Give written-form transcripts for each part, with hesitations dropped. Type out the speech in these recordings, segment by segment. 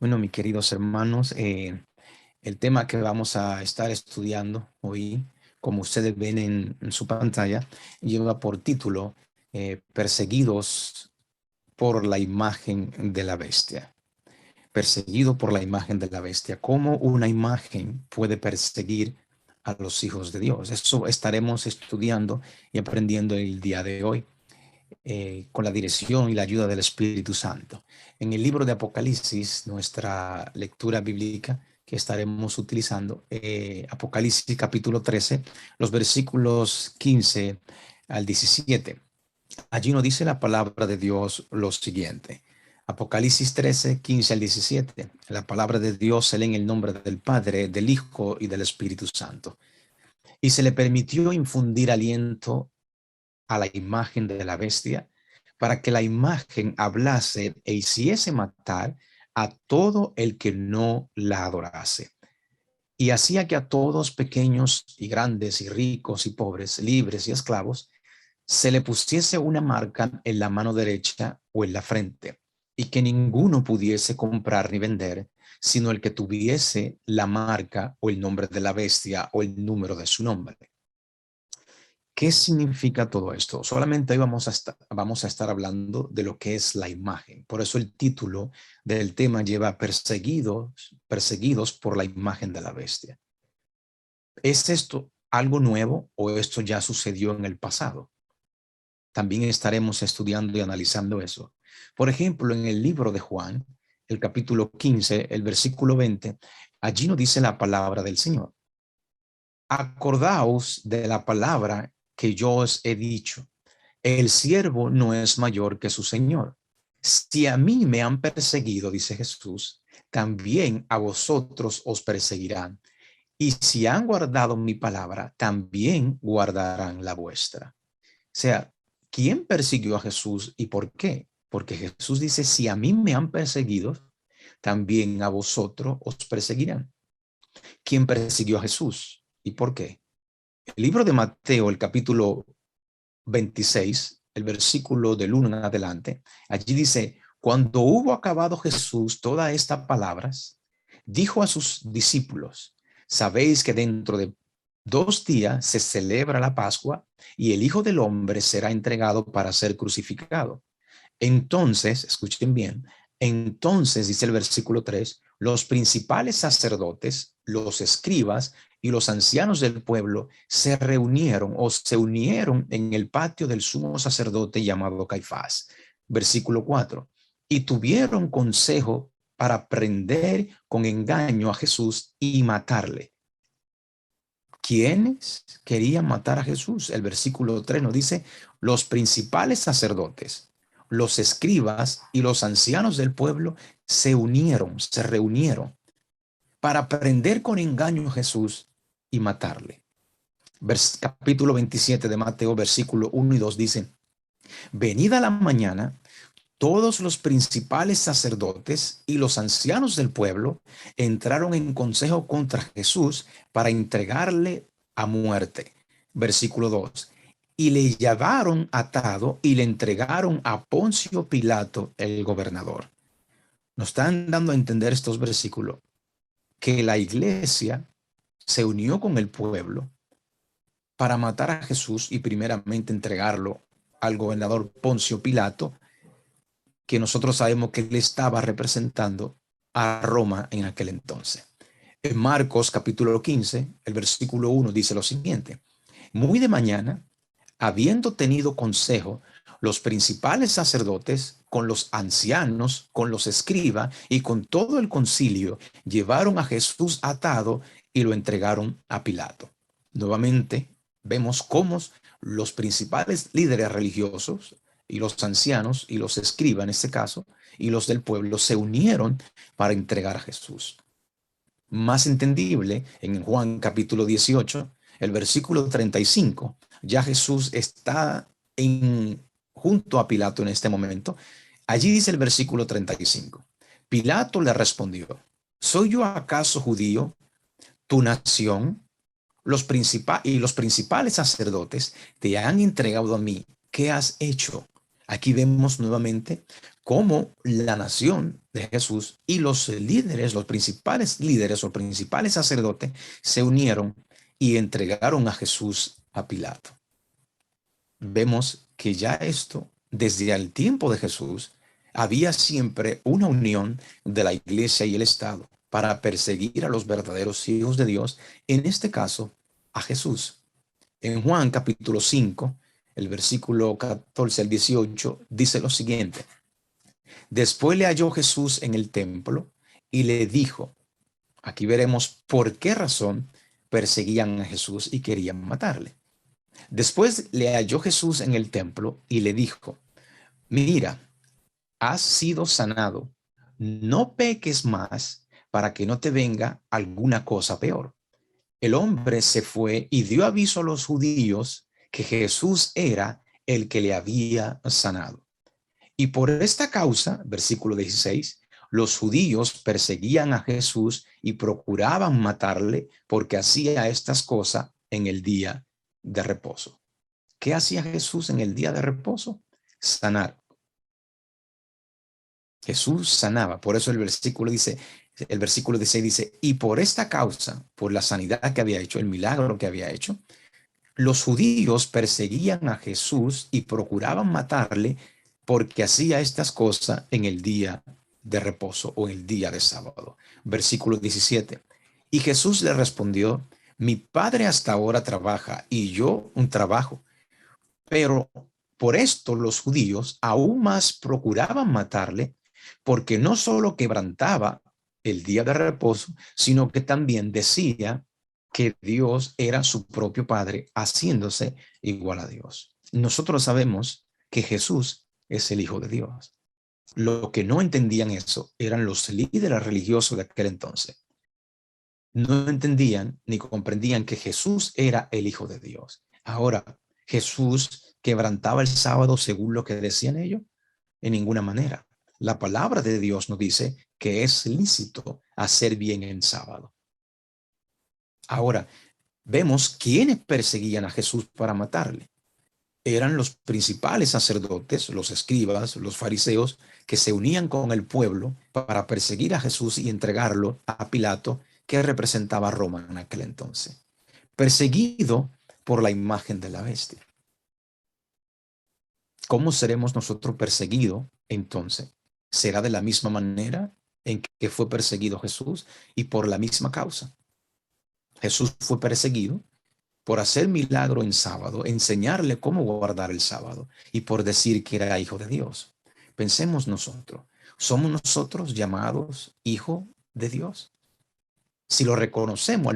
Bueno, mis queridos hermanos, el tema que vamos a estar estudiando hoy, como ustedes ven en su pantalla, lleva por título Perseguidos por la imagen de la bestia. Perseguido por la imagen de la bestia. ¿Cómo una imagen puede perseguir a los hijos de Dios? Eso estaremos estudiando y aprendiendo el día de hoy con la dirección y la ayuda del Espíritu Santo. En el libro de Apocalipsis, nuestra lectura bíblica que estaremos utilizando, Apocalipsis capítulo 13, los versículos 15 al 17. Allí nos dice la palabra de Dios lo siguiente. Apocalipsis 13, 15 al 17. La palabra de Dios se lee en el nombre del Padre, del Hijo y del Espíritu Santo. Y se le permitió infundir aliento a la imagen de la bestia, para que la imagen hablase e hiciese matar a todo el que no la adorase. Y hacía que a todos, pequeños y grandes y ricos y pobres, libres y esclavos, se le pusiese una marca en la mano derecha o en la frente, y que ninguno pudiese comprar ni vender, sino el que tuviese la marca o el nombre de la bestia o el número de su nombre. ¿Qué significa todo esto? Solamente hoy vamos a estar hablando de lo que es la imagen. Por eso el título del tema lleva perseguidos por la imagen de la bestia. ¿Es esto algo nuevo o esto ya sucedió en el pasado? También estaremos estudiando y analizando eso. Por ejemplo, en el libro de Juan, el capítulo 15, el versículo 20, allí nos dice la palabra del Señor. Acordaos de la palabra que yo os he dicho. El siervo no es mayor que su señor. Si a mí me han perseguido, dice Jesús, también a vosotros os perseguirán. Y si han guardado mi palabra, también guardarán la vuestra. O sea, ¿quién persiguió a Jesús y por qué? Porque Jesús dice, si a mí me han perseguido, también a vosotros os perseguirán. ¿Quién persiguió a Jesús y por qué? El libro de Mateo, el capítulo 26, el versículo del 1 en adelante, allí dice, cuando hubo acabado Jesús todas estas palabras, dijo a sus discípulos, sabéis que dentro de 2 días se celebra la Pascua y el Hijo del Hombre será entregado para ser crucificado. Entonces, escuchen bien, entonces dice el versículo 3, los principales sacerdotes, los escribas y los ancianos del pueblo se reunieron o se unieron en el patio del sumo sacerdote llamado Caifás. Versículo 4, y tuvieron consejo para prender con engaño a Jesús y matarle. ¿Quiénes querían matar a Jesús? El versículo 3 nos dice, los principales sacerdotes, los escribas y los ancianos del pueblo se reunieron para prender con engaño a Jesús y matarle. Capítulo 27 de Mateo, versículo 1 y 2 dice, venida la mañana, todos los principales sacerdotes y los ancianos del pueblo entraron en consejo contra Jesús para entregarle a muerte. Versículo 2. Y le llevaron atado y le entregaron a Poncio Pilato, el gobernador. Nos están dando a entender estos versículos que la iglesia se unió con el pueblo para matar a Jesús y primeramente entregarlo al gobernador Poncio Pilato, que nosotros sabemos que él estaba representando a Roma en aquel entonces. En Marcos capítulo 15, el versículo 1 dice lo siguiente, muy de mañana, habiendo tenido consejo, los principales sacerdotes con los ancianos, con los escribas y con todo el concilio, llevaron a Jesús atado y lo entregaron a Pilato. Nuevamente, vemos cómo los principales líderes religiosos y los ancianos y los escribas en este caso y los del pueblo se unieron para entregar a Jesús. Más entendible en Juan capítulo 18, el versículo 35, ya Jesús está junto a Pilato en este momento. Allí dice el versículo 35, Pilato le respondió, ¿soy yo acaso judío, tu nación? Los principales sacerdotes te han entregado a mí. ¿Qué has hecho? Aquí vemos nuevamente cómo la nación de Jesús y los líderes, los principales líderes o principales sacerdotes se unieron y entregaron a Jesús a Pilato. Vemos que ya esto, desde el tiempo de Jesús, había siempre una unión de la iglesia y el Estado para perseguir a los verdaderos hijos de Dios, en este caso, a Jesús. En Juan capítulo 5, el versículo 14 al 18, dice lo siguiente. Después le halló Jesús en el templo y le dijo, aquí veremos por qué razón perseguían a Jesús y querían matarle. Después le halló Jesús en el templo y le dijo, mira, has sido sanado, no peques más para que no te venga alguna cosa peor. El hombre se fue y dio aviso a los judíos que Jesús era el que le había sanado. Y por esta causa, versículo 16, los judíos perseguían a Jesús y procuraban matarle porque hacía estas cosas en el día de reposo. ¿Qué hacía Jesús en el día de reposo? Sanar. Jesús sanaba. Por eso el versículo 16 dice, y por esta causa, por la sanidad que había hecho, el milagro que había hecho, los judíos perseguían a Jesús y procuraban matarle porque hacía estas cosas en el día de reposo o en el día de sábado. Versículo 17. Y Jesús le respondió, mi padre hasta ahora trabaja y yo un trabajo. Pero por esto los judíos aún más procuraban matarle porque no solo quebrantaba el día de reposo, sino que también decía que Dios era su propio Padre, haciéndose igual a Dios. Nosotros sabemos que Jesús es el Hijo de Dios. Lo que no entendían eso eran los líderes religiosos de aquel entonces. No entendían ni comprendían que Jesús era el Hijo de Dios. Ahora, Jesús quebrantaba el sábado según lo que decían ellos, en ninguna manera. La palabra de Dios nos dice que es lícito hacer bien en sábado. Ahora, vemos quiénes perseguían a Jesús para matarle. Eran los principales sacerdotes, los escribas, los fariseos, que se unían con el pueblo para perseguir a Jesús y entregarlo a Pilato, que representaba a Roma en aquel entonces. Perseguido por la imagen de la bestia. ¿Cómo seremos nosotros perseguidos entonces? ¿Será de la misma manera en que fue perseguido Jesús y por la misma causa? Jesús fue perseguido por hacer milagro en sábado, enseñarle cómo guardar el sábado y por decir que era hijo de Dios. Pensemos nosotros, ¿somos nosotros llamados hijo de Dios? Si lo reconocemos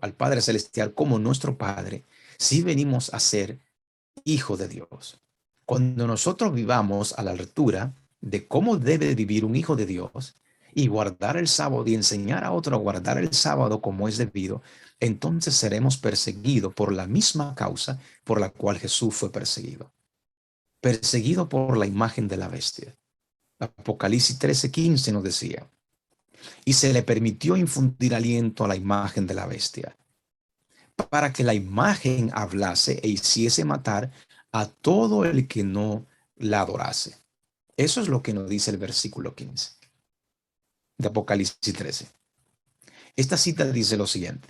al Padre Celestial como nuestro Padre, sí venimos a ser hijo de Dios. Cuando nosotros vivamos a la altura de cómo debe vivir un hijo de Dios y guardar el sábado y enseñar a otro a guardar el sábado como es debido, entonces seremos perseguidos por la misma causa por la cual Jesús fue perseguido. Perseguido por la imagen de la bestia. Apocalipsis 13:15 nos decía, y se le permitió infundir aliento a la imagen de la bestia, para que la imagen hablase e hiciese matar a todo el que no la adorase. Eso es lo que nos dice el versículo 15 de Apocalipsis 13. Esta cita dice lo siguiente.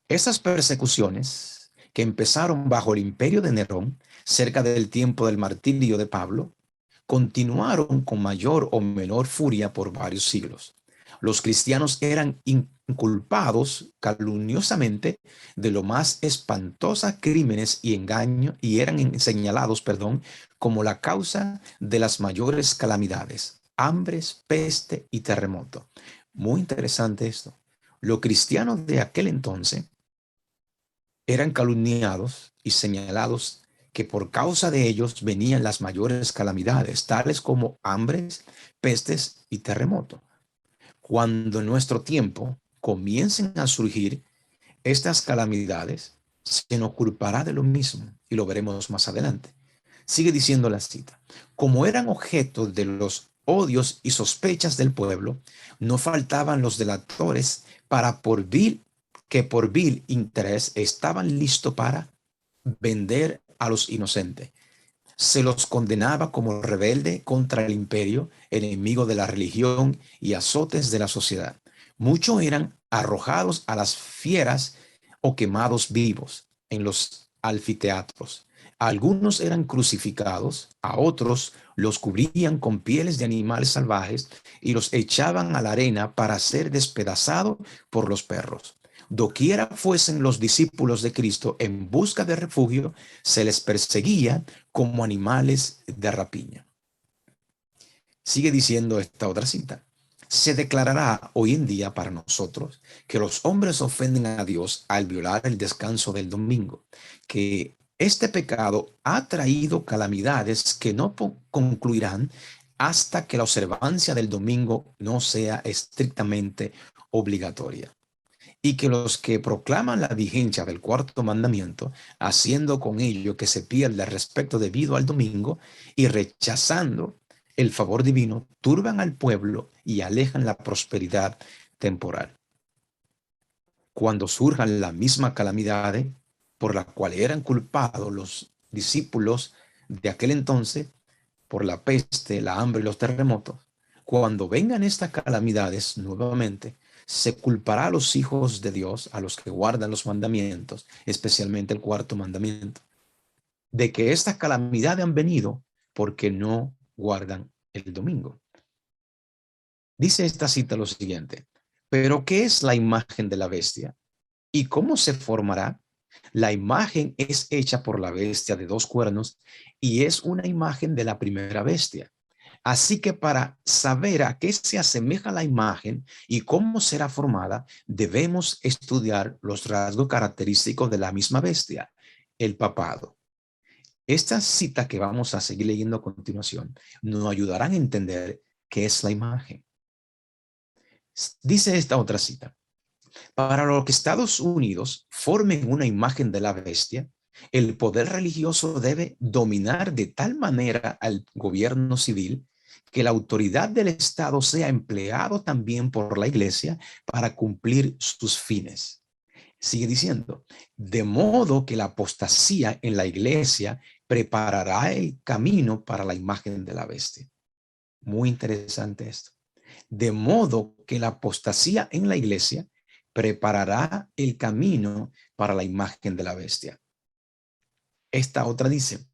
Esas persecuciones que empezaron bajo el imperio de Nerón, cerca del tiempo del martirio de Pablo, continuaron con mayor o menor furia por varios siglos. Los cristianos eran inculpados calumniosamente de lo más espantosas crímenes y engaños y eran señalados, como la causa de las mayores calamidades, hambres, peste y terremoto. Muy interesante esto. Los cristianos de aquel entonces eran calumniados y señalados que por causa de ellos venían las mayores calamidades, tales como hambres, pestes y terremotos. Cuando en nuestro tiempo comiencen a surgir estas calamidades, se nos culpará de lo mismo y lo veremos más adelante. Sigue diciendo la cita. Como eran objetos de los odios y sospechas del pueblo, no faltaban los delatores para por vil interés estaban listos para vender a los inocentes. Se los condenaba como rebelde contra el imperio, enemigo de la religión y azotes de la sociedad. Muchos eran arrojados a las fieras o quemados vivos en los anfiteatros. Algunos eran crucificados, a otros los cubrían con pieles de animales salvajes y los echaban a la arena para ser despedazados por los perros. Doquiera fuesen los discípulos de Cristo en busca de refugio, se les perseguía como animales de rapiña. Sigue diciendo esta otra cita. Se declarará hoy en día para nosotros que los hombres ofenden a Dios al violar el descanso del domingo, que este pecado ha traído calamidades que no concluirán hasta que la observancia del domingo no sea estrictamente obligatoria, y que los que proclaman la vigencia del cuarto mandamiento, haciendo con ello que se pierda el respeto debido al domingo y rechazando el favor divino, turban al pueblo y alejan la prosperidad temporal. Cuando surjan las mismas calamidades por las cuales eran culpados los discípulos de aquel entonces, por la peste, la hambre y los terremotos, cuando vengan estas calamidades nuevamente, se culpará a los hijos de Dios, a los que guardan los mandamientos, especialmente el cuarto mandamiento, de que estas calamidades han venido porque no guardan el domingo. Dice esta cita lo siguiente: pero ¿qué es la imagen de la bestia? ¿Y cómo se formará? La imagen es hecha por la bestia de dos cuernos y es una imagen de la primera bestia. Así que para saber a qué se asemeja la imagen y cómo será formada, debemos estudiar los rasgos característicos de la misma bestia, el papado. Estas citas que vamos a seguir leyendo a continuación nos ayudarán a entender qué es la imagen. Dice esta otra cita: para los que Estados Unidos formen una imagen de la bestia, el poder religioso debe dominar de tal manera al gobierno civil que la autoridad del Estado sea empleado también por la iglesia para cumplir sus fines. Sigue diciendo, de modo que la apostasía en la iglesia preparará el camino para la imagen de la bestia. Muy interesante esto. De modo que la apostasía en la iglesia preparará el camino para la imagen de la bestia. Esta otra dice,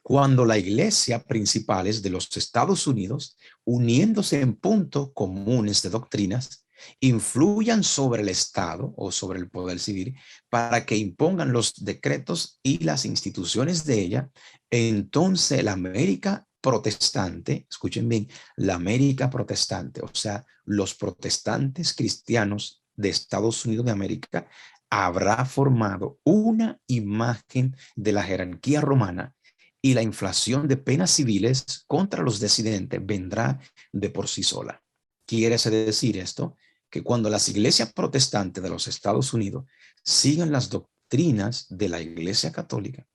cuando la iglesia principales de los Estados Unidos, uniéndose en puntos comunes de doctrinas, influyan sobre el Estado o sobre el poder civil para que impongan los decretos y las instituciones de ella, entonces la América protestante, escuchen bien, la América protestante, o sea, los protestantes cristianos de Estados Unidos de América, habrá formado una imagen de la jerarquía romana y la inflación de penas civiles contra los disidentes vendrá de por sí sola. Quiere decir esto, que cuando las iglesias protestantes de los Estados Unidos sigan las doctrinas de la Iglesia Católica,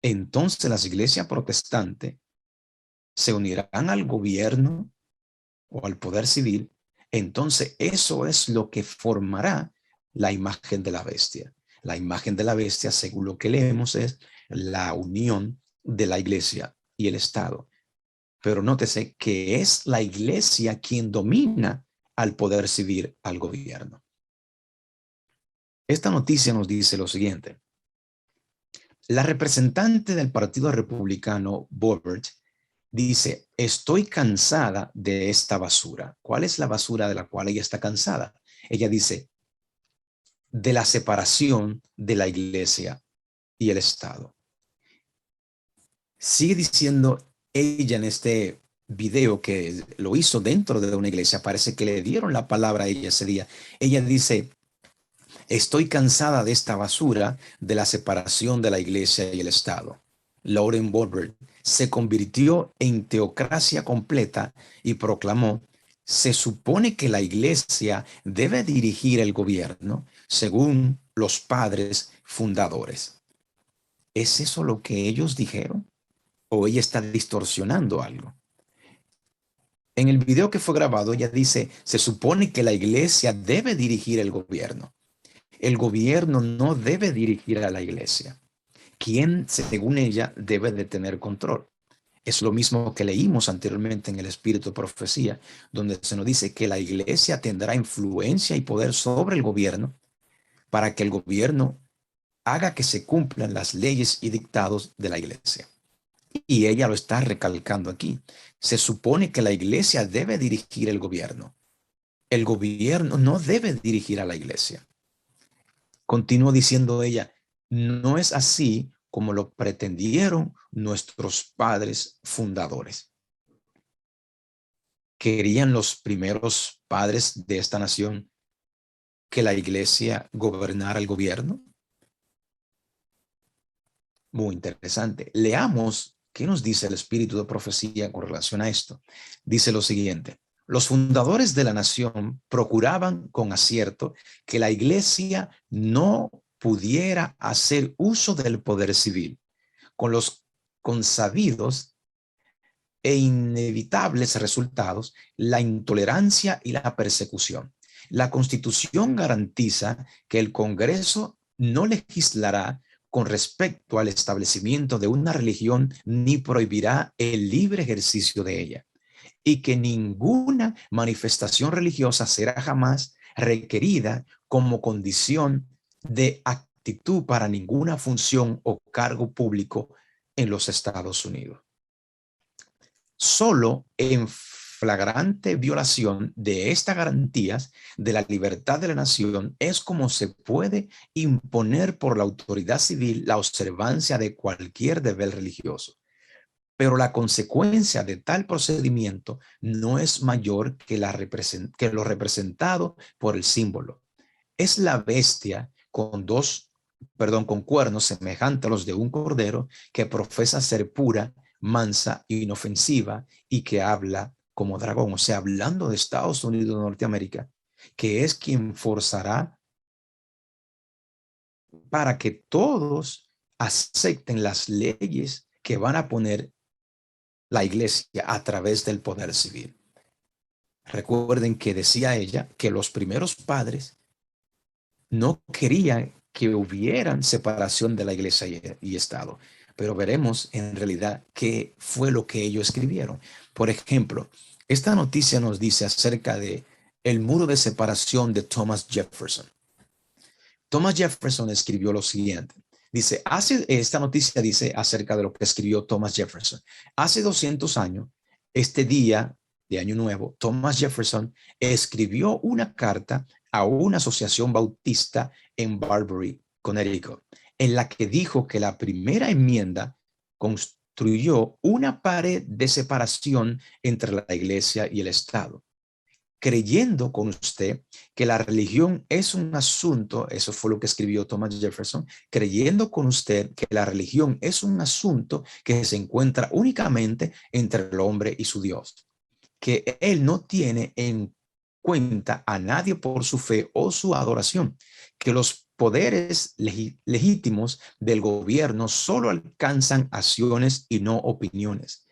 entonces las iglesias protestantes se unirán al gobierno o al poder civil. Entonces eso es lo que formará la imagen de la bestia. La imagen de la bestia, según lo que leemos, es la unión de la iglesia y el Estado. Pero nótese que es la iglesia quien domina al poder civil, al gobierno. Esta noticia nos dice lo siguiente. La representante del Partido Republicano, Boebert, dice, estoy cansada de esta basura. ¿Cuál es la basura de la cual ella está cansada? Ella dice, de la separación de la iglesia y el Estado. Sigue diciendo ella en este video que lo hizo dentro de una iglesia. Parece que le dieron la palabra a ella ese día. Ella dice, estoy cansada de esta basura de la separación de la iglesia y el Estado. Lauren Boebert se convirtió en teocracia completa y proclamó, se supone que la iglesia debe dirigir el gobierno según los padres fundadores. ¿Es eso lo que ellos dijeron? ¿O ella está distorsionando algo? En el video que fue grabado, ella dice, se supone que la iglesia debe dirigir el gobierno. El gobierno no debe dirigir a la iglesia. ¿quién, según ella, debe de tener control? Es lo mismo que leímos anteriormente en el Espíritu de Profecía, donde se nos dice que la iglesia tendrá influencia y poder sobre el gobierno para que el gobierno haga que se cumplan las leyes y dictados de la iglesia. Y ella lo está recalcando aquí. Se supone que la iglesia debe dirigir el gobierno. El gobierno no debe dirigir a la iglesia. Continúa diciendo ella, no es así como lo pretendieron nuestros padres fundadores. ¿Querían los primeros padres de esta nación que la iglesia gobernara el gobierno? Muy interesante. Leamos qué nos dice el espíritu de profecía con relación a esto. Dice lo siguiente: los fundadores de la nación procuraban con acierto que la iglesia no pudiera hacer uso del poder civil, con los consabidos e inevitables resultados, la intolerancia y la persecución. La Constitución garantiza que el Congreso no legislará con respecto al establecimiento de una religión ni prohibirá el libre ejercicio de ella, y que ninguna manifestación religiosa será jamás requerida como condición de actitud para ninguna función o cargo público en los Estados Unidos. Solo en flagrante violación de estas garantías de la libertad de la nación es como se puede imponer por la autoridad civil la observancia de cualquier deber religioso. Pero la consecuencia de tal procedimiento no es mayor que lo representado por el símbolo. Es la bestia con cuernos semejantes a los de un cordero, que profesa ser pura, mansa, inofensiva y que habla como dragón. O sea, hablando de Estados Unidos de Norteamérica, que es quien forzará para que todos acepten las leyes que van a poner la iglesia a través del poder civil. Recuerden que decía ella que los primeros padres no querían que hubieran separación de la iglesia y Estado, pero veremos en realidad qué fue lo que ellos escribieron. Por ejemplo, esta noticia nos dice acerca de el muro de separación de Thomas Jefferson. Thomas Jefferson escribió lo siguiente. Esta noticia dice acerca de lo que escribió Thomas Jefferson. Hace 200 años, este día de Año Nuevo, Thomas Jefferson escribió una carta a una asociación bautista en Barbury, Connecticut, en la que dijo que la primera enmienda construyó una pared de separación entre la iglesia y el Estado, creyendo con usted que la religión es un asunto, eso fue lo que escribió Thomas Jefferson, creyendo con usted que la religión es un asunto que se encuentra únicamente entre el hombre y su Dios, que él no tiene en cuenta a nadie por su fe o su adoración, que los poderes legítimos del gobierno solo alcanzan acciones y no opiniones.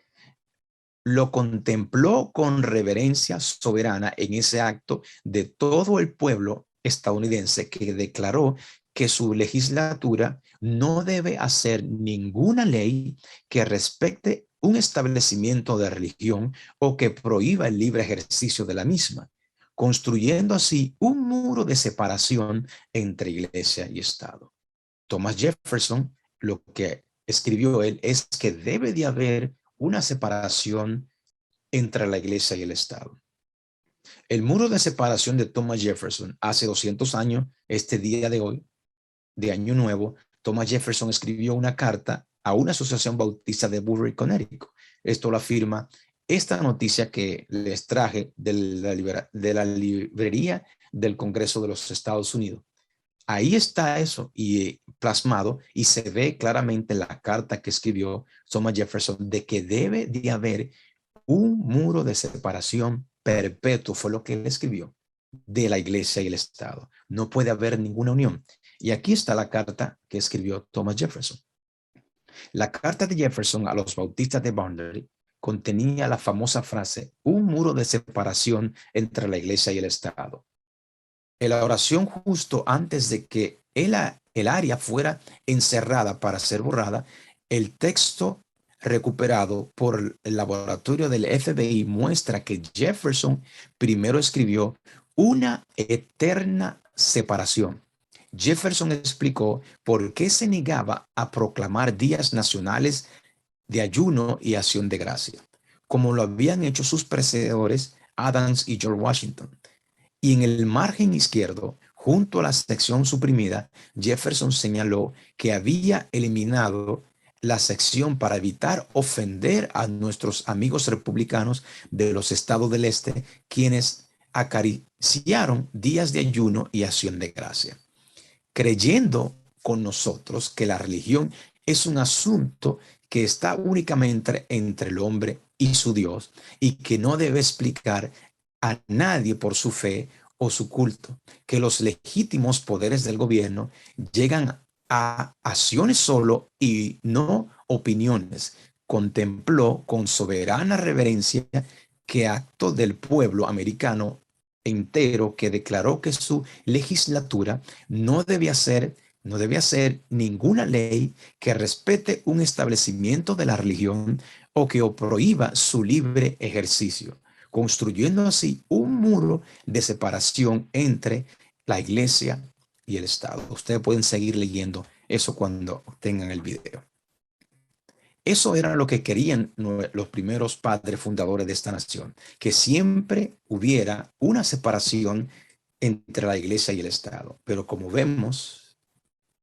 Lo contempló con reverencia soberana en ese acto de todo el pueblo estadounidense, que declaró que su legislatura no debe hacer ninguna ley que respecte un establecimiento de religión o que prohíba el libre ejercicio de la misma, construyendo así un muro de separación entre iglesia y Estado. Thomas Jefferson, lo que escribió él es que debe de haber una separación entre la iglesia y el Estado. El muro de separación de Thomas Jefferson hace 200 años, este día de hoy, de Año Nuevo, Thomas Jefferson escribió una carta a una asociación bautista de Barbury, Connecticut. Esto lo afirma esta noticia que les traje de la librería del Congreso de los Estados Unidos. Ahí está eso y plasmado, y se ve claramente la carta que escribió Thomas Jefferson de que debe de haber un muro de separación perpetuo, fue lo que él escribió, de la iglesia y el Estado. No puede haber ninguna unión. Y aquí está la carta que escribió Thomas Jefferson. La carta de Jefferson a los bautistas de Barbury contenía la famosa frase: un muro de separación entre la iglesia y el Estado. En la oración justo antes de que él el área fuera encerrada para ser borrada, el texto recuperado por el laboratorio del FBI muestra que Jefferson primero escribió una eterna separación. Jefferson explicó por qué se negaba a proclamar días nacionales de ayuno y acción de gracia, como lo habían hecho sus predecesores Adams y George Washington. Y en el margen izquierdo, junto a la sección suprimida, Jefferson señaló que había eliminado la sección para evitar ofender a nuestros amigos republicanos de los estados del este, quienes acariciaron días de ayuno y acción de gracia, creyendo con nosotros que la religión es un asunto que está únicamente entre el hombre y su Dios y que no debe explicar a nadie por su fe o su culto, que los legítimos poderes del gobierno llegan a acciones solo y no opiniones. Contempló con soberana reverencia que acto del pueblo americano entero que declaró que su legislatura no debe hacer ninguna ley que respete un establecimiento de la religión o que prohíba su libre ejercicio, construyendo así un muro de separación entre la iglesia y el Estado. Ustedes pueden seguir leyendo eso cuando tengan el video. Eso era lo que querían los primeros padres fundadores de esta nación, que siempre hubiera una separación entre la iglesia y el Estado. Pero como vemos,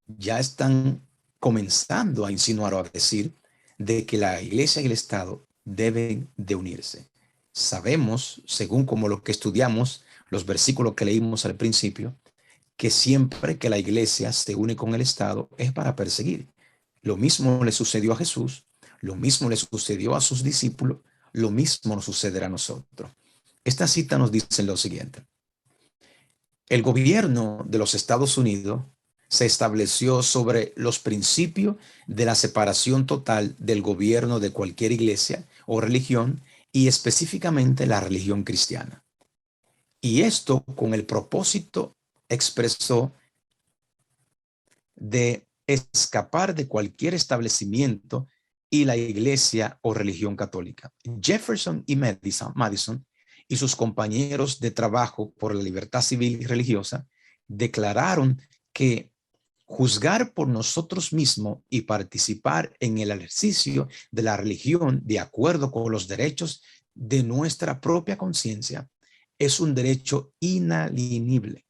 ya están comenzando a insinuar o a decir de que la iglesia y el Estado deben de unirse. Sabemos, según como lo que estudiamos, los versículos que leímos al principio, que siempre que la iglesia se une con el Estado es para perseguir. Lo mismo le sucedió a Jesús, lo mismo le sucedió a sus discípulos, lo mismo nos sucederá a nosotros. Esta cita nos dice lo siguiente: el gobierno de los Estados Unidos se estableció sobre los principios de la separación total del gobierno de cualquier iglesia o religión, y específicamente la religión cristiana. Y esto con el propósito expreso de escapar de cualquier establecimiento y la iglesia o religión católica. Jefferson y Madison y sus compañeros de trabajo por la libertad civil y religiosa declararon que juzgar por nosotros mismos y participar en el ejercicio de la religión de acuerdo con los derechos de nuestra propia conciencia es un derecho inalienable,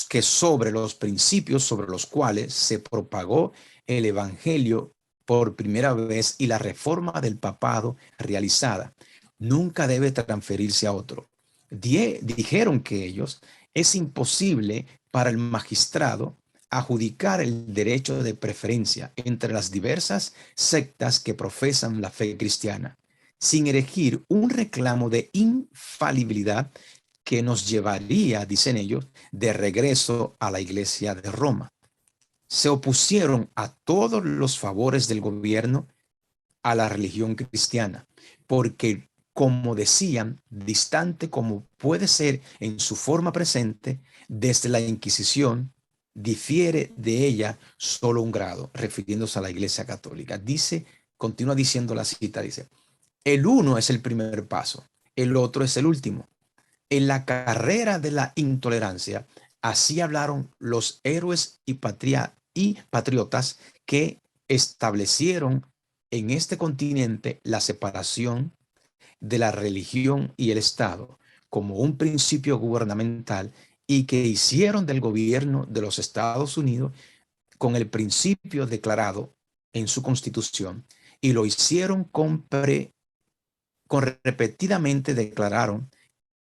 que sobre los principios sobre los cuales se propagó el evangelio por primera vez y la reforma del papado realizada nunca debe transferirse a otro. Dijeron que ellos es imposible para el magistrado adjudicar el derecho de preferencia entre las diversas sectas que profesan la fe cristiana, sin erigir un reclamo de infalibilidad que nos llevaría, dicen ellos, de regreso a la iglesia de Roma. Se opusieron a todos los favores del gobierno a la religión cristiana, porque, como decían, distante como puede ser en su forma presente, desde la Inquisición, difiere de ella solo un grado, refiriéndose a la Iglesia Católica. Dice, continúa diciendo la cita, dice, el uno es el primer paso, el otro es el último. En la carrera de la intolerancia, así hablaron los héroes y patriotas que establecieron en este continente la separación de la religión y el Estado como un principio gubernamental y que hicieron del gobierno de los Estados Unidos con el principio declarado en su constitución, y lo hicieron con repetidamente declararon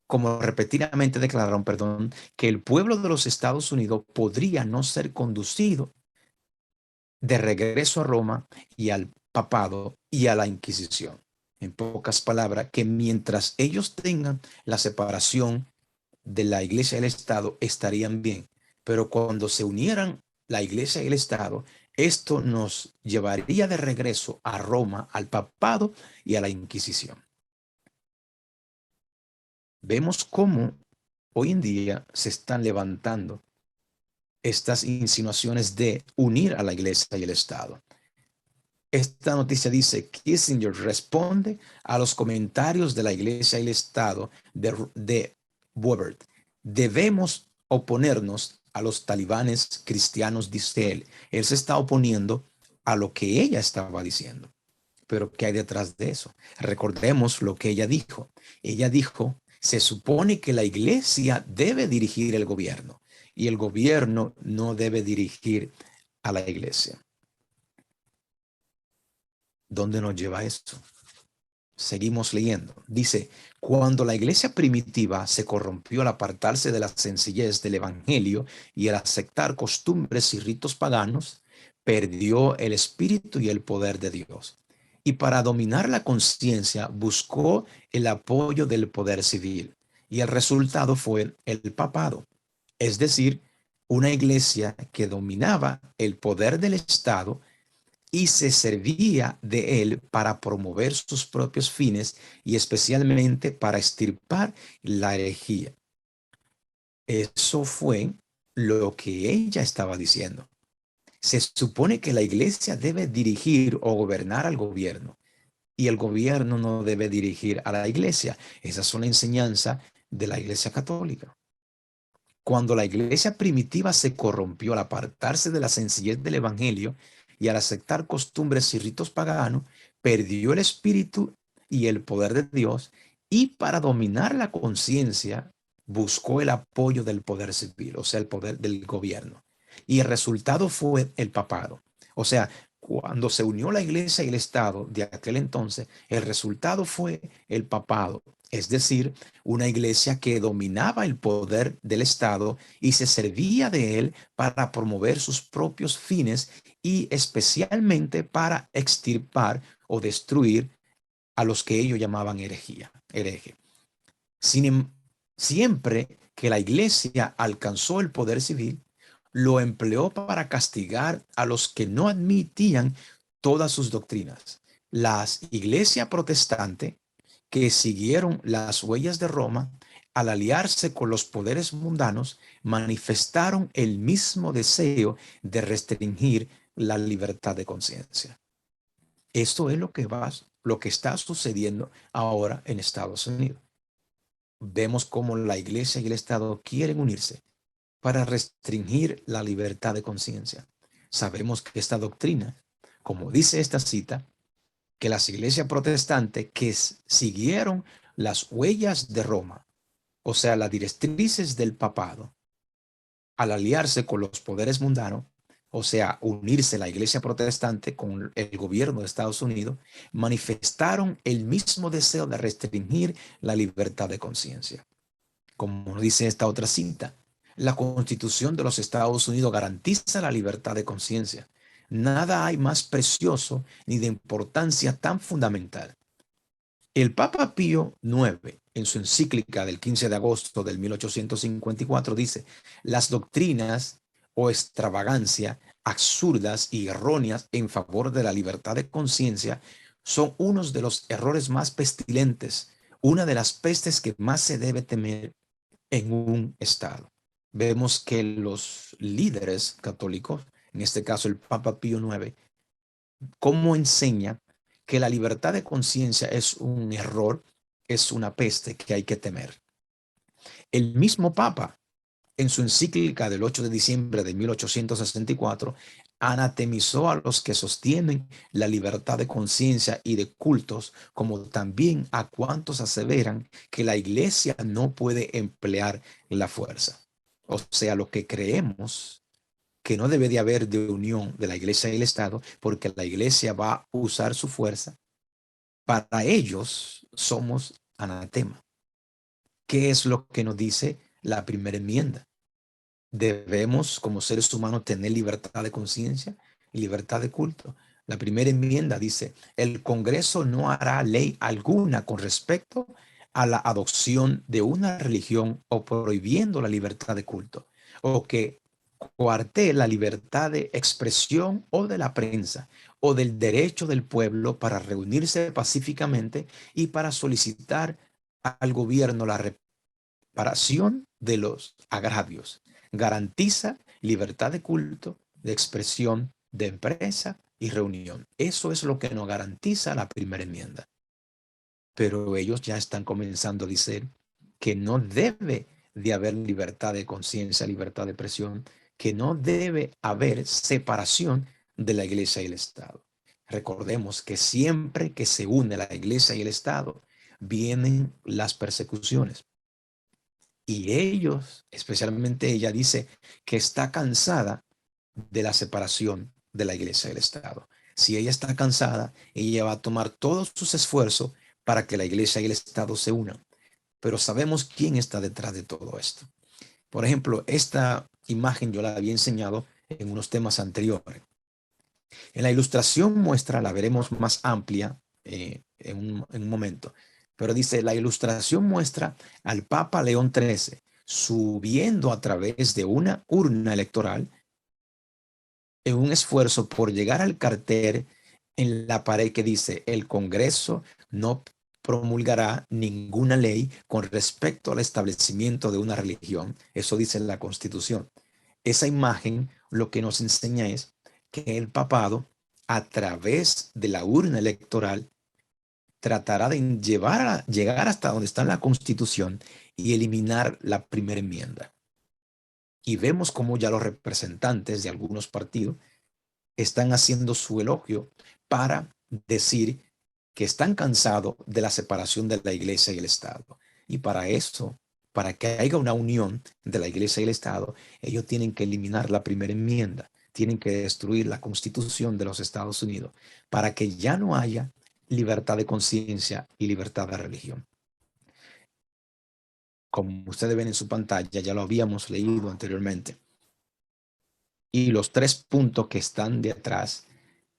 como repetidamente declararon, perdón, que el pueblo de los Estados Unidos podría no ser conducido de regreso a Roma y al papado y a la Inquisición. En pocas palabras, que mientras ellos tengan la separación de la iglesia y el Estado, estarían bien. Pero cuando se unieran la iglesia y el Estado, esto nos llevaría de regreso a Roma, al papado y a la Inquisición. Vemos cómo hoy en día se están levantando estas insinuaciones de unir a la iglesia y el Estado. Esta noticia dice, Kissinger responde a los comentarios de la iglesia y el Estado de Woodward. Debemos oponernos a los talibanes cristianos, dice él. Él se está oponiendo a lo que ella estaba diciendo. Pero ¿qué hay detrás de eso? Recordemos lo que ella dijo. Ella dijo, se supone que la iglesia debe dirigir el gobierno y el gobierno no debe dirigir a la iglesia. ¿Dónde nos lleva esto? Seguimos leyendo. Dice, cuando la iglesia primitiva se corrompió al apartarse de la sencillez del evangelio y al aceptar costumbres y ritos paganos, perdió el espíritu y el poder de Dios. Y para dominar la conciencia buscó el apoyo del poder civil. Y el resultado fue el papado. Es decir, una iglesia que dominaba el poder del Estado y se servía de él para promover sus propios fines y especialmente para extirpar la herejía. Eso fue lo que ella estaba diciendo. Se supone que la iglesia debe dirigir o gobernar al gobierno y el gobierno no debe dirigir a la iglesia. Esa es una enseñanza de la iglesia católica. Cuando la iglesia primitiva se corrompió al apartarse de la sencillez del evangelio y al aceptar costumbres y ritos paganos, perdió el espíritu y el poder de Dios y para dominar la conciencia buscó el apoyo del poder civil, o sea, el poder del gobierno. Y el resultado fue el papado. O sea, cuando se unió la iglesia y el Estado de aquel entonces, el resultado fue el papado, es decir, una iglesia que dominaba el poder del Estado y se servía de él para promover sus propios fines y especialmente para extirpar o destruir a los que ellos llamaban hereje. Sin, siempre que la iglesia alcanzó el poder civil, lo empleó para castigar a los que no admitían todas sus doctrinas. Las iglesias protestantes que siguieron las huellas de Roma, al aliarse con los poderes mundanos, manifestaron el mismo deseo de restringir la libertad de conciencia. Esto es lo que está sucediendo ahora en Estados Unidos. Vemos cómo la iglesia y el Estado quieren unirse para restringir la libertad de conciencia. Sabemos que esta doctrina, como dice esta cita, que las iglesias protestantes que siguieron las huellas de Roma, o sea, las directrices del papado, al aliarse con los poderes mundanos, o sea, unirse la iglesia protestante con el gobierno de Estados Unidos, manifestaron el mismo deseo de restringir la libertad de conciencia. Como dice esta otra cita, la Constitución de los Estados Unidos garantiza la libertad de conciencia. Nada hay más precioso ni de importancia tan fundamental. El Papa Pío IX, en su encíclica del 15 de agosto del 1854, dice, las doctrinas o extravagancia absurdas y erróneas en favor de la libertad de conciencia son unos de los errores más pestilentes, una de las pestes que más se debe temer en un Estado. Vemos que los líderes católicos, en este caso el Papa Pío IX, cómo enseña que la libertad de conciencia es un error, es una peste que hay que temer. El mismo Papa, en su encíclica del 8 de diciembre de 1864, anatemizó a los que sostienen la libertad de conciencia y de cultos, como también a cuantos aseveran que la iglesia no puede emplear la fuerza. O sea, lo que creemos que no debe de haber de unión de la iglesia y el Estado, porque la iglesia va a usar su fuerza. Para ellos somos anatema. ¿Qué es lo que nos dice la primera enmienda? Debemos, como seres humanos, tener libertad de conciencia y libertad de culto. La primera enmienda dice, el Congreso no hará ley alguna con respecto a la adopción de una religión o prohibiendo la libertad de culto, o que coarte la libertad de expresión o de la prensa, o del derecho del pueblo para reunirse pacíficamente y para solicitar al gobierno la reparación de los agravios, garantiza libertad de culto, de expresión, de empresa y reunión. Eso es lo que nos garantiza la primera enmienda. Pero ellos ya están comenzando a decir que no debe de haber libertad de conciencia, libertad de expresión, que no debe haber separación de la iglesia y el Estado. Recordemos que siempre que se une la iglesia y el Estado, vienen las persecuciones. Y ellos, especialmente ella, dice que está cansada de la separación de la iglesia y el Estado. Si ella está cansada, ella va a tomar todos sus esfuerzos para que la iglesia y el Estado se unan. Pero sabemos quién está detrás de todo esto. Por ejemplo, esta imagen yo la había enseñado en unos temas anteriores. En la ilustración muestra, la veremos más amplia en un momento, pero dice, la ilustración muestra al Papa León XIII subiendo a través de una urna electoral en un esfuerzo por llegar al cartel en la pared que dice, el Congreso no promulgará ninguna ley con respecto al establecimiento de una religión. Eso dice la Constitución. Esa imagen lo que nos enseña es que el papado, a través de la urna electoral, tratará de llegar hasta donde está la Constitución y eliminar la primera enmienda. Y vemos cómo ya los representantes de algunos partidos están haciendo su elogio para decir que están cansados de la separación de la iglesia y el Estado. Y para eso, para que haya una unión de la iglesia y el Estado, ellos tienen que eliminar la primera enmienda, tienen que destruir la Constitución de los Estados Unidos para que ya no haya libertad de conciencia y libertad de religión. Como ustedes ven en su pantalla, ya lo habíamos leído anteriormente. Y los 3 puntos que están detrás,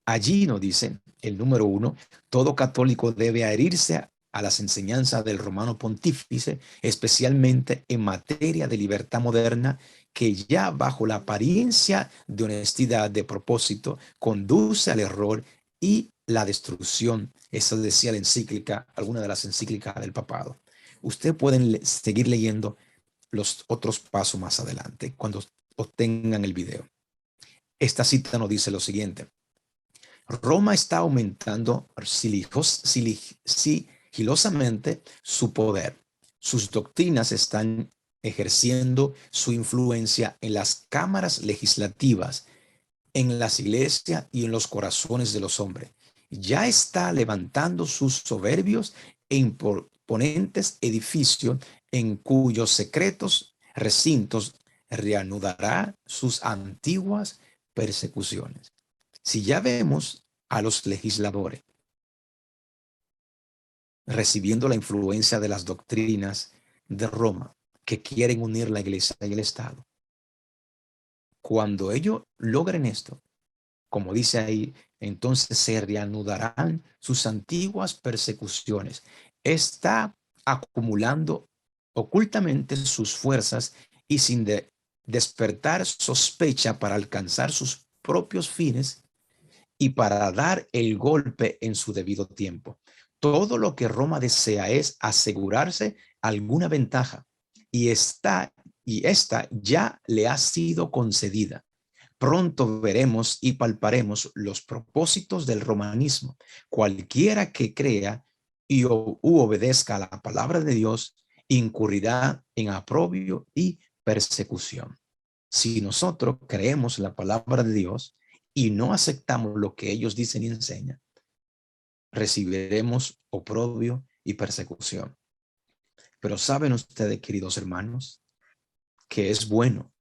allí nos dice el número 1, todo católico debe adherirse a las enseñanzas del romano pontífice, especialmente en materia de libertad moderna, que ya bajo la apariencia de honestidad de propósito conduce al error y la destrucción. Eso decía la encíclica, alguna de las encíclicas del papado. Ustedes pueden seguir leyendo los otros pasos más adelante cuando obtengan el video. Esta cita nos dice lo siguiente: Roma está aumentando sigilosamente su poder. Sus doctrinas están ejerciendo su influencia en las cámaras legislativas, en las iglesias y en los corazones de los hombres. Ya está levantando sus soberbios e imponentes edificios en cuyos secretos recintos reanudará sus antiguas persecuciones. Si ya vemos a los legisladores recibiendo la influencia de las doctrinas de Roma que quieren unir la iglesia y el Estado, cuando ellos logren esto, como dice ahí, entonces se reanudarán sus antiguas persecuciones. Está acumulando ocultamente sus fuerzas y sin despertar sospecha para alcanzar sus propios fines y para dar el golpe en su debido tiempo. Todo lo que Roma desea es asegurarse alguna ventaja y esta ya le ha sido concedida. Pronto veremos y palparemos los propósitos del romanismo. Cualquiera que crea y obedezca a la palabra de Dios incurrirá en aprobio y persecución. Si nosotros creemos la palabra de Dios y no aceptamos lo que ellos dicen y enseñan, recibiremos oprobio y persecución. Pero saben ustedes, queridos hermanos, que es bueno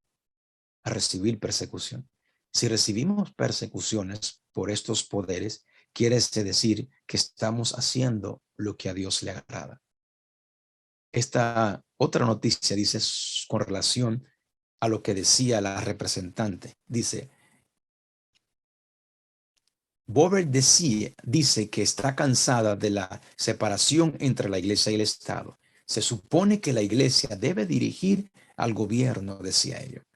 recibir persecución. Si recibimos persecuciones por estos poderes, quiere decir que estamos haciendo lo que a Dios le agrada. Esta otra noticia dice con relación a lo que decía la representante. Dice, Bober dice que está cansada de la separación entre la iglesia y el Estado. Se supone que la iglesia debe dirigir al gobierno, decía ella.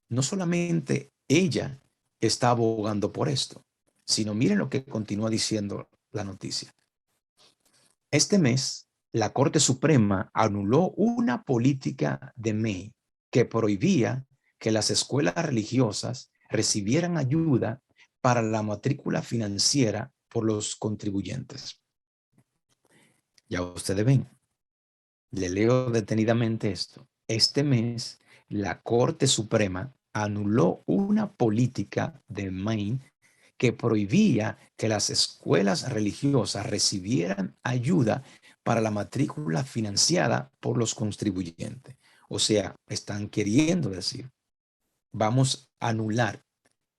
No solamente ella está abogando por esto, sino miren lo que continúa diciendo la noticia. Este mes, la Corte Suprema anuló una política de May que prohibía que las escuelas religiosas recibieran ayuda para la matrícula financiera por los contribuyentes. Ya ustedes ven, le leo detenidamente esto. Este mes, la Corte Suprema anuló una política de Maine que prohibía que las escuelas religiosas recibieran ayuda para la matrícula financiada por los contribuyentes. O sea, están queriendo decir, vamos a anular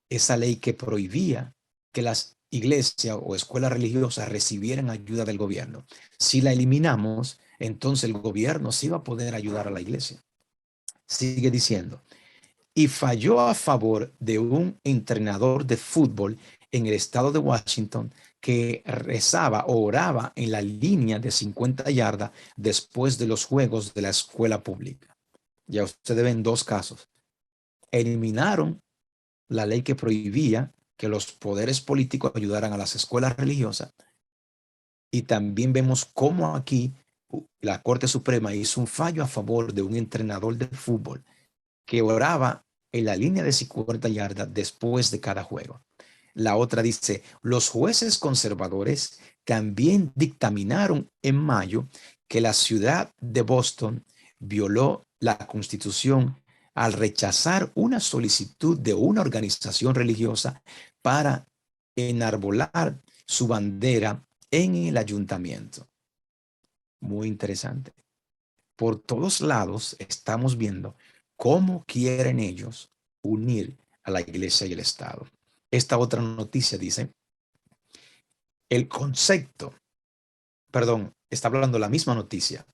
esa ley que prohibía que las iglesias o escuelas religiosas recibieran ayuda del gobierno. Si la eliminamos, entonces el gobierno sí va a poder ayudar a la iglesia. Sigue diciendo, y falló a favor de un entrenador de fútbol en el estado de Washington que rezaba o oraba en la línea de 50 yardas después de los juegos de la escuela pública. Ya ustedes ven dos casos. Eliminaron la ley que prohibía que los poderes políticos ayudaran a las escuelas religiosas. Y también vemos cómo aquí la Corte Suprema hizo un fallo a favor de un entrenador de fútbol que oraba en la línea de 50 yardas después de cada juego. La otra dice, los jueces conservadores también dictaminaron en mayo que la ciudad de Boston violó la Constitución al rechazar una solicitud de una organización religiosa para enarbolar su bandera en el ayuntamiento. Muy interesante. Por todos lados estamos viendo cómo quieren ellos unir a la iglesia y el Estado. Esta otra noticia dice, el concepto, perdón, está hablando la misma noticia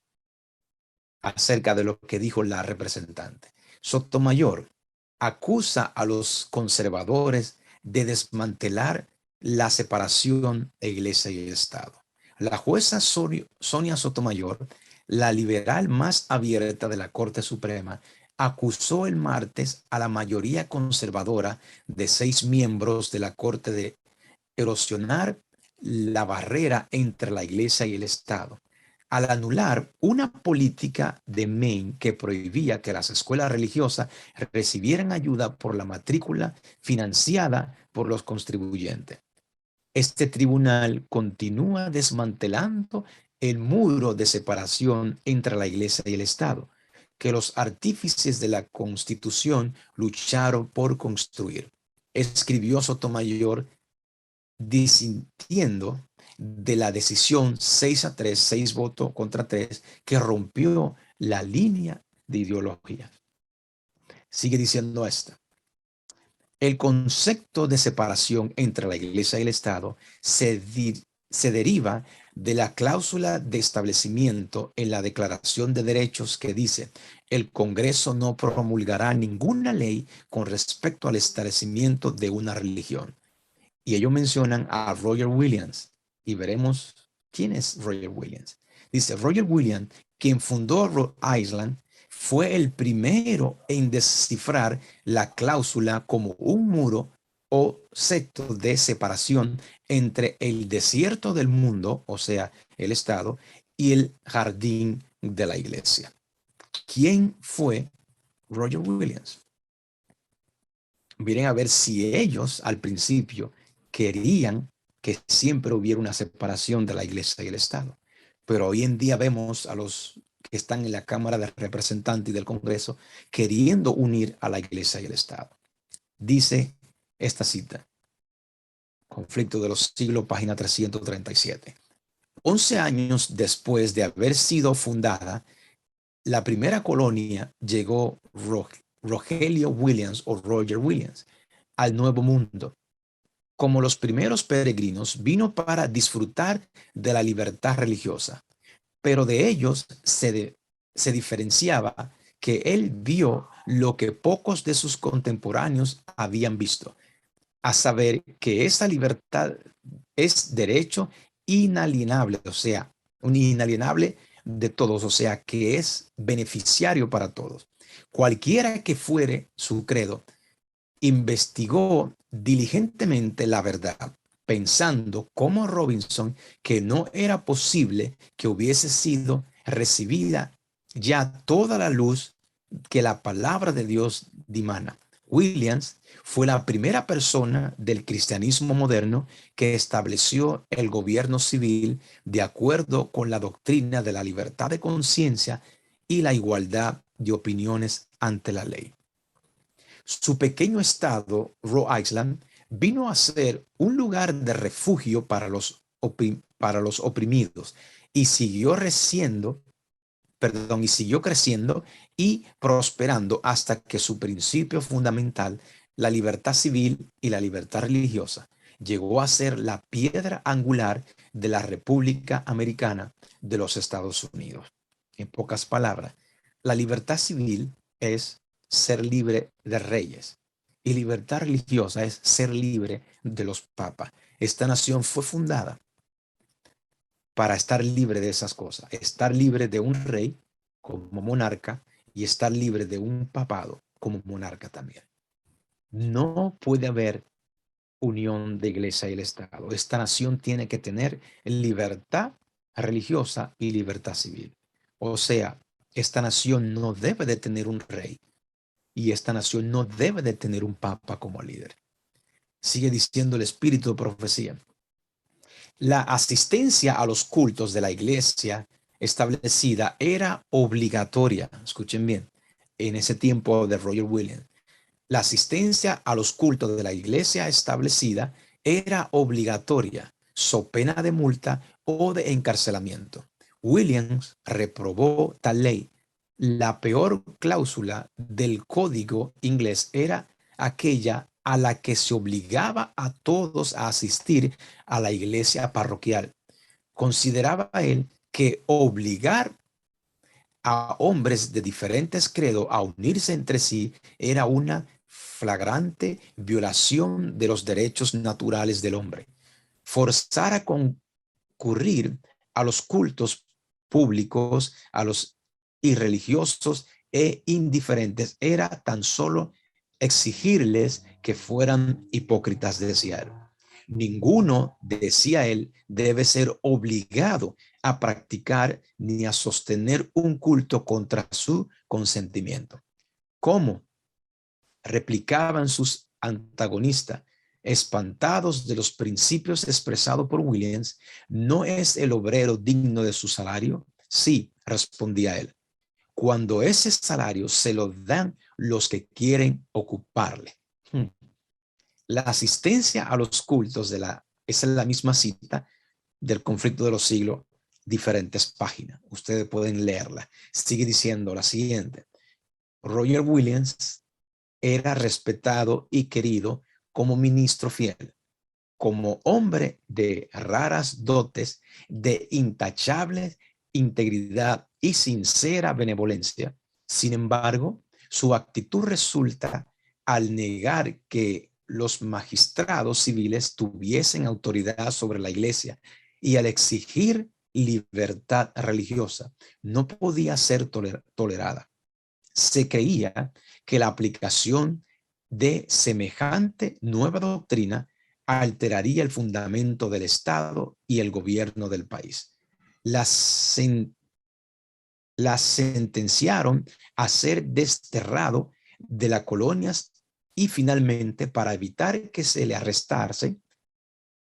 acerca de lo que dijo la representante. Sotomayor acusa a los conservadores de desmantelar la separación de iglesia y Estado. La jueza Sonia Sotomayor, la liberal más abierta de la Corte Suprema, acusó el martes a la mayoría conservadora de 6 miembros de la Corte de erosionar la barrera entre la iglesia y el Estado, al anular una política de Maine que prohibía que las escuelas religiosas recibieran ayuda por la matrícula financiada por los contribuyentes. Este tribunal continúa desmantelando el muro de separación entre la iglesia y el Estado, que los artífices de la Constitución lucharon por construir. Escribió Sotomayor disintiendo de la decisión 6-3, 6 votos contra 3, que rompió la línea de ideología. Sigue diciendo esta. El concepto de separación entre la iglesia y el Estado se deriva de la cláusula de establecimiento en la Declaración de Derechos que dice, el Congreso no promulgará ninguna ley con respecto al establecimiento de una religión. Y ellos mencionan a Roger Williams y veremos quién es Roger Williams. Dice, Roger Williams, quien fundó Rhode Island, fue el primero en descifrar la cláusula como un muro o secto de separación entre el desierto del mundo, o sea, el Estado, y el jardín de la iglesia. ¿Quién fue Roger Williams? Miren a ver si ellos al principio querían que siempre hubiera una separación de la iglesia y el Estado. Pero hoy en día vemos a los que están en la Cámara de Representantes y del Congreso queriendo unir a la iglesia y el Estado. Dice esta cita, Conflicto de los Siglos, página 337. 11 años después de haber sido fundada, la primera colonia llegó Rogelio Williams o Roger Williams al Nuevo Mundo. Como los primeros peregrinos, vino para disfrutar de la libertad religiosa, pero de ellos se diferenciaba que él vio lo que pocos de sus contemporáneos habían visto, a saber que esa libertad es derecho inalienable, o sea, un inalienable de todos, o sea, que es beneficiario para todos. Cualquiera que fuere su credo, investigó diligentemente la verdad, pensando como Robinson que no era posible que hubiese sido recibida ya toda la luz que la palabra de Dios dimana. Williams fue la primera persona del cristianismo moderno que estableció el gobierno civil de acuerdo con la doctrina de la libertad de conciencia y la igualdad de opiniones ante la ley. Su pequeño estado, Rhode Island, vino a ser un lugar de refugio para los oprimidos y y siguió creciendo y prosperando hasta que su principio fundamental, la libertad civil y la libertad religiosa, llegó a ser la piedra angular de la República Americana de los Estados Unidos. En pocas palabras, la libertad civil es ser libre de reyes y libertad religiosa es ser libre de los papas. Esta nación fue fundada para estar libre de esas cosas, estar libre de un rey como monarca y estar libre de un papado como monarca también. No puede haber unión de iglesia y el Estado. Esta nación tiene que tener libertad religiosa y libertad civil. O sea, esta nación no debe de tener un rey y esta nación no debe de tener un papa como líder. Sigue diciendo el espíritu de profecía. La asistencia a los cultos de la iglesia establecida era obligatoria. Escuchen bien, en ese tiempo de Roger Williams, la asistencia a los cultos de la iglesia establecida era obligatoria, so pena de multa o de encarcelamiento. Williams reprobó tal ley. La peor cláusula del código inglés era aquella a la que se obligaba a todos a asistir a la iglesia parroquial. Consideraba él que obligar a hombres de diferentes credos a unirse entre sí era una flagrante violación de los derechos naturales del hombre. Forzar a concurrir a los cultos públicos, a los irreligiosos e indiferentes, era tan solo exigirles que fueran hipócritas, decía él. Ninguno, decía él, debe ser obligado a practicar ni a sostener un culto contra su consentimiento. ¿Cómo? Replicaban sus antagonistas, espantados de los principios expresados por Williams. ¿No es el obrero digno de su salario? Sí, respondía él, cuando ese salario se lo dan los que quieren ocuparle. La asistencia a los cultos esa es la misma cita del conflicto de los siglos, diferentes páginas. Ustedes pueden leerla. Sigue diciendo la siguiente. Roger Williams era respetado y querido como ministro fiel, como hombre de raras dotes, de intachable integridad y sincera benevolencia. Sin embargo, su actitud resulta al negar que los magistrados civiles tuviesen autoridad sobre la iglesia y al exigir libertad religiosa, no podía ser tolerada. Se creía que la aplicación de semejante nueva doctrina alteraría el fundamento del Estado y el gobierno del país. La sentenciaron a ser desterrado de las colonias y finalmente, para evitar que se le arrestase,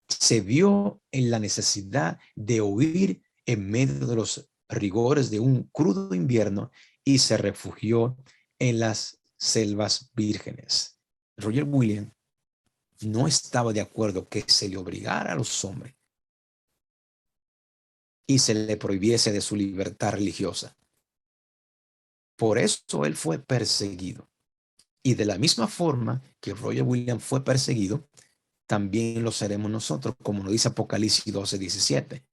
se vio en la necesidad de huir en medio de los rigores de un crudo invierno y se refugió en las selvas vírgenes. Roger Williams no estaba de acuerdo que se le obligara a los hombres y se le prohibiese de su libertad religiosa. Por eso él fue perseguido. Y de la misma forma que Roger Williams fue perseguido, también lo seremos nosotros, como nos dice Apocalipsis 12:17.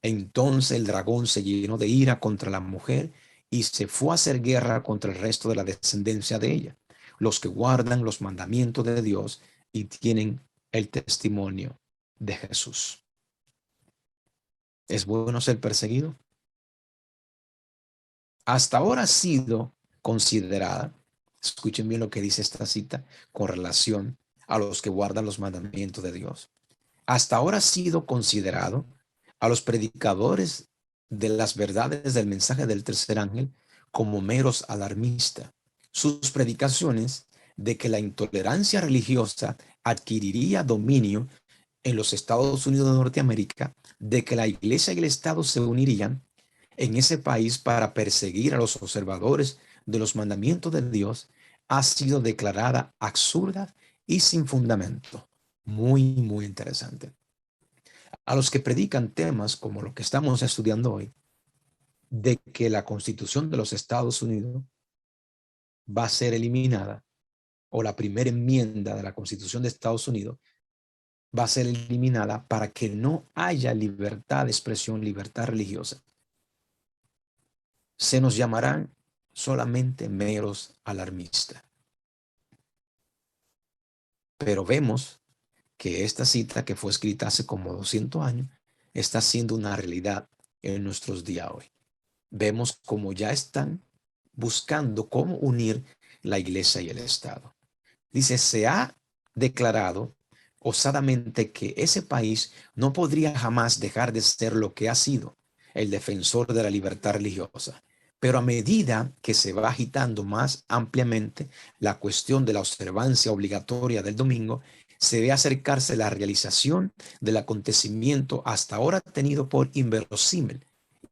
Entonces el dragón se llenó de ira contra la mujer y se fue a hacer guerra contra el resto de la descendencia de ella, los que guardan los mandamientos de Dios y tienen el testimonio de Jesús. ¿Es bueno ser perseguido? Hasta ahora ha sido considerada, escuchen bien lo que dice esta cita con relación a los que guardan los mandamientos de Dios. Hasta ahora ha sido considerado a los predicadores de las verdades del mensaje del tercer ángel como meros alarmistas. Sus predicaciones de que la intolerancia religiosa adquiriría dominio en los Estados Unidos de Norteamérica, de que la iglesia y el Estado se unirían en ese país para perseguir a los observadores de los mandamientos de Dios, ha sido declarada absurda y sin fundamento. Muy interesante. A los que predican temas como lo que estamos estudiando hoy, de que la Constitución de los Estados Unidos va a ser eliminada, o la primera enmienda de la Constitución de Estados Unidos va a ser eliminada para que no haya libertad de expresión, libertad religiosa. Se nos llamarán solamente meros alarmistas. Pero vemos que esta cita, que fue escrita hace como 200 años, está siendo una realidad en nuestros días hoy. Vemos cómo ya están buscando cómo unir la iglesia y el Estado. Dice, se ha declarado osadamente que ese país no podría jamás dejar de ser lo que ha sido, el defensor de la libertad religiosa. Pero a medida que se va agitando más ampliamente la cuestión de la observancia obligatoria del domingo, se ve acercarse la realización del acontecimiento hasta ahora tenido por inverosímil.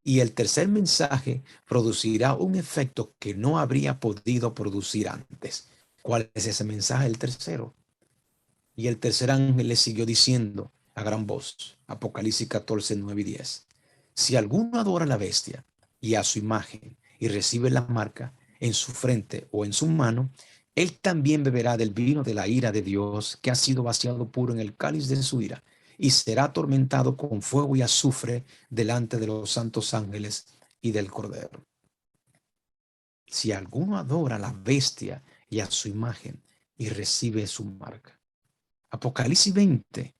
Y el tercer mensaje producirá un efecto que no habría podido producir antes. ¿Cuál es ese mensaje? El tercero. Y el tercer ángel le siguió diciendo a gran voz, Apocalipsis 14, 9 y 10. Si alguno adora a la bestia y a su imagen y recibe la marca en su frente o en su mano, él también beberá del vino de la ira de Dios, que ha sido vaciado puro en el cáliz de su ira, y será atormentado con fuego y azufre delante de los santos ángeles y del Cordero. Si alguno adora a la bestia y a su imagen y recibe su marca. Apocalipsis 20,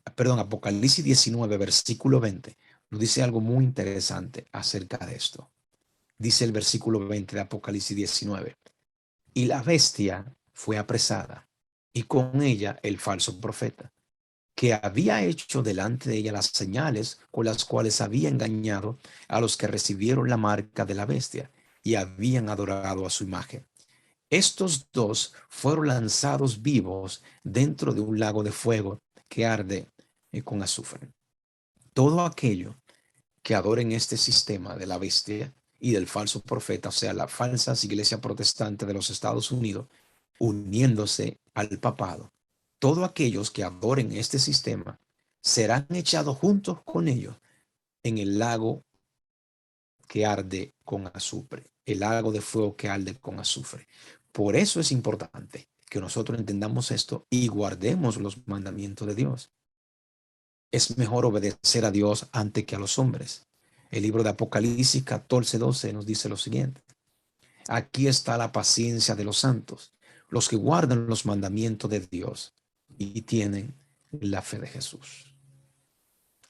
Apocalipsis 19, versículo 20, nos dice algo muy interesante acerca de esto. Dice el versículo 20 de Apocalipsis 19, y la bestia fue apresada, y con ella el falso profeta, que había hecho delante de ella las señales con las cuales había engañado a los que recibieron la marca de la bestia y habían adorado a su imagen. Estos dos fueron lanzados vivos dentro de un lago de fuego que arde con azufre. Todo aquello que adoren este sistema de la bestia y del falso profeta, o sea, la falsa iglesia protestante de los Estados Unidos, uniéndose al papado, todos aquellos que adoren este sistema serán echados juntos con ellos en el lago que arde con azufre, el lago de fuego que arde con azufre. Por eso es importante que nosotros entendamos esto y guardemos los mandamientos de Dios. Es mejor obedecer a Dios antes que a los hombres. El libro de Apocalipsis 14:12 nos dice lo siguiente. Aquí está la paciencia de los santos, los que guardan los mandamientos de Dios y tienen la fe de Jesús.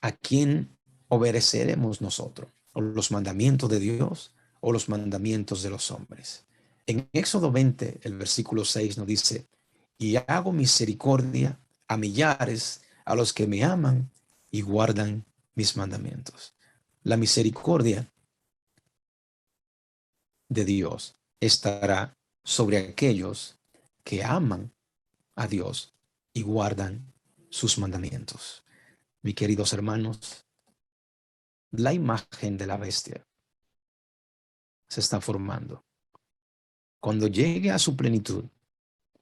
¿A quién obedeceremos nosotros? ¿O los mandamientos de Dios o los mandamientos de los hombres? En Éxodo 20, el versículo 6 nos dice, y hago misericordia a millares a los que me aman y guardan mis mandamientos. La misericordia de Dios estará sobre aquellos que aman a Dios y guardan sus mandamientos. Mis queridos hermanos, la imagen de la bestia se está formando. Cuando llegue a su plenitud,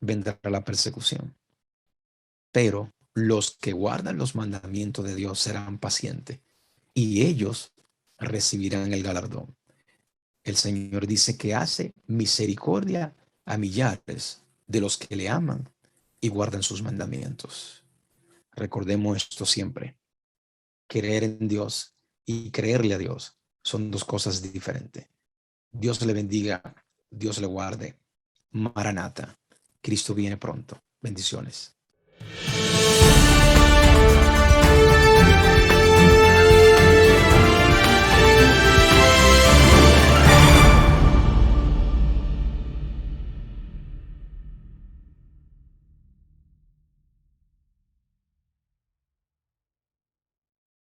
vendrá la persecución. Pero los que guardan los mandamientos de Dios serán pacientes y ellos recibirán el galardón. El Señor dice que hace misericordia a millares de los que le aman y guardan sus mandamientos. Recordemos esto siempre. Creer en Dios y creerle a Dios son dos cosas diferentes. Dios le bendiga, Dios le guarde. Maranata, Cristo viene pronto. Bendiciones.